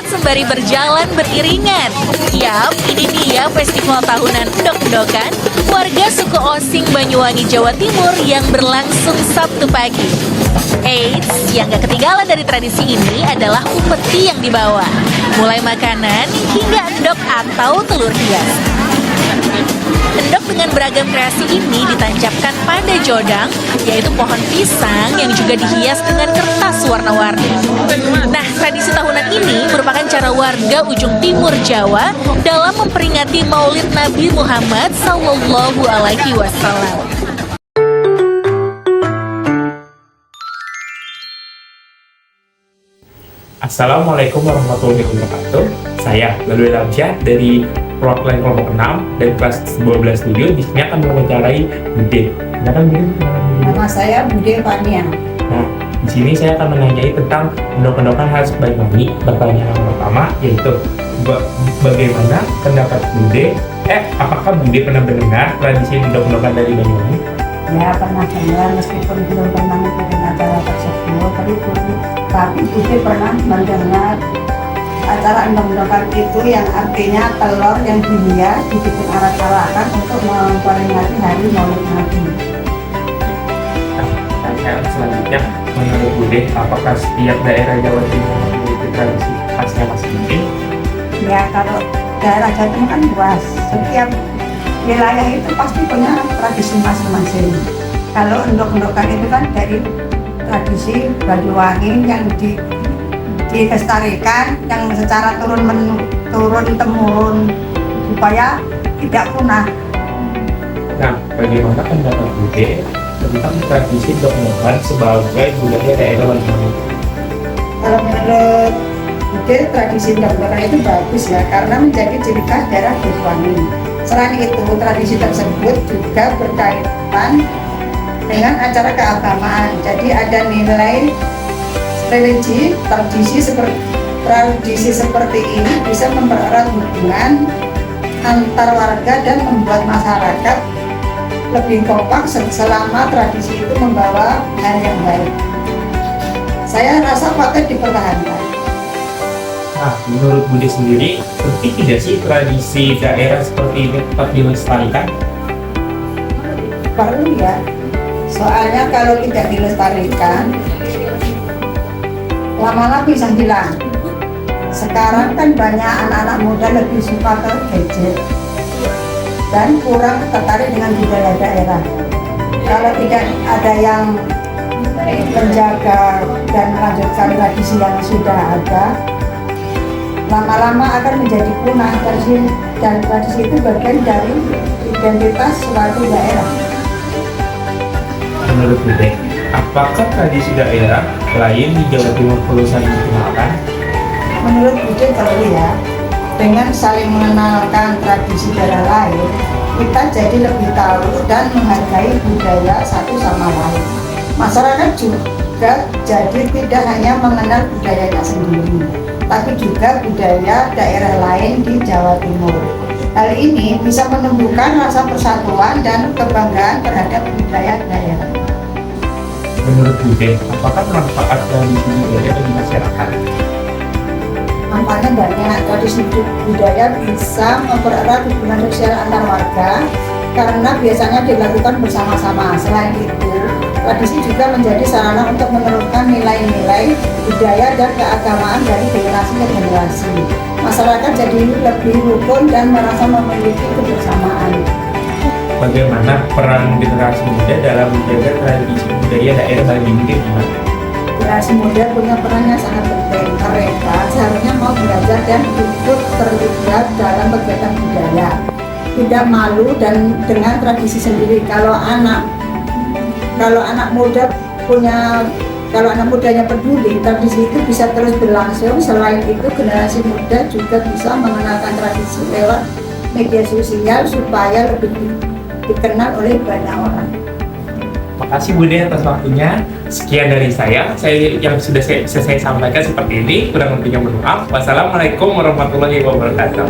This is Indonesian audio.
sembari berjalan beriringan. Yap, ini dia festival tahunan endok-endokan warga suku Osing Banyuwangi, Jawa Timur yang berlangsung Sabtu pagi. Eits, yang gak ketinggalan dari tradisi ini adalah upeti yang dibawa. Mulai makanan hingga endok atau telur hias. Endok dengan beragam kreasi ini ditancapkan pada jodang, yaitu pohon pisang yang juga dihias dengan kertas warna-warni. Nah, tradisi tahunan ini merupakan cara warga ujung timur Jawa dalam memperingati Maulid Nabi Muhammad Sallallahu Alaihi Wasallam. Assalamualaikum warahmatullahi wabarakatuh. Saya Lalu Ramsyah dari perwakilan kelompok 6 dan kelas 12 studio. Di sini akan mewawancarai Bude. Nama saya Bude Fania. Nah, di sini saya akan menanyai tentang endok-endokan khas Banyuwangi. Pertanyaan yang pertama yaitu bagaimana pendapat Bude? Apakah Bude pernah mendengar tradisi endok-endokan dari Banyuwangi? Ya, pernah dengar meskipun belum pernah mengikuti acara tersebut, tapi Bude pernah mendengar acara endok-endokan itu yang artinya telur yang dihias dibikin arak-arakan untuk memperingati hari Maulid Nabi. Nah, pertanyaan selanjutnya, menurut Bude, apakah setiap daerah Jawa Timur memiliki tradisi khasnya masing-masing? Ya, kalau daerah Jawa Timur kan luas, setiap wilayah itu pasti punya tradisi masing-masing. Kalau endok-endokan itu kan dari tradisi Banyuwangi yang dilestarikan, yang secara turun-temurun supaya tidak punah. Nah, bagaimana pendapat Bude tentang tradisi endok-endokan sebagai budaya daerah Banyuwangi? Kalau menurut Bude, tradisi endok-endokan itu bagus ya, karena menjadi ciri khas daerah Banyuwangi. Selain itu, tradisi tersebut juga berkaitan dengan acara keagamaan. Jadi ada nilai religi, tradisi seperti ini bisa mempererat hubungan antar warga dan membuat masyarakat lebih kompak selama tradisi itu membawa hal yang baik. Saya rasa patut dipertahankan. Nah, menurut Bude sendiri, penting tidak sih tradisi daerah seperti ini tetap dilestarikan? Perlu ya, soalnya kalau tidak dilestarikan, lama-lama bisa hilang. Sekarang kan banyak anak-anak muda lebih suka ke gadget dan kurang tertarik dengan budaya daerah. Kalau tidak ada yang menjaga dan melanjutkan tradisi yang sudah ada, lama-lama akan menjadi punah. Dan tradisi itu bagian dari identitas suatu daerah. Menurut Bude, apakah tradisi daerah lain di Jawa Timur perlu saling dikenalkan? Menurut Bude perlu ya, dengan saling mengenalkan tradisi daerah lain, kita jadi lebih tahu dan menghargai budaya satu sama lain. Masyarakat juga jadi tidak hanya mengenal budayanya sendiri, tapi juga budaya daerah lain di Jawa Timur. Hal ini bisa menumbuhkan rasa persatuan dan kebanggaan terhadap budaya daerah. Menurut Bude, apakah manfaat tradisi budaya bagi masyarakat? Manfaatnya banyak. Tradisi budaya bisa mempererat hubungan sosial antar warga karena biasanya dilakukan bersama-sama. Selain itu, tradisi juga menjadi sarana untuk meneruskan nilai-nilai budaya dan keagamaan dari generasi ke generasi. Masyarakat jadi lebih rukun dan merasa memiliki kebersamaan. Bagaimana peran generasi muda dalam menjaga tradisi budaya daerah bagi Bude gimana? Generasi muda punya peran yang sangat penting. Mereka seharusnya mau belajar dan ikut terlibat dalam kegiatan budaya. Tidak malu dan dengan tradisi sendiri. Kalau anak mudanya peduli, tradisi itu bisa terus berlangsung. Selain itu, generasi muda juga bisa mengenalkan tradisi lewat media sosial supaya lebih dikenal oleh banyak orang. Makasih Bude atas waktunya. Sekian dari saya yang sudah saya sampaikan seperti ini. Kurang lebihnya mohon maaf. Wassalamualaikum warahmatullahi wabarakatuh.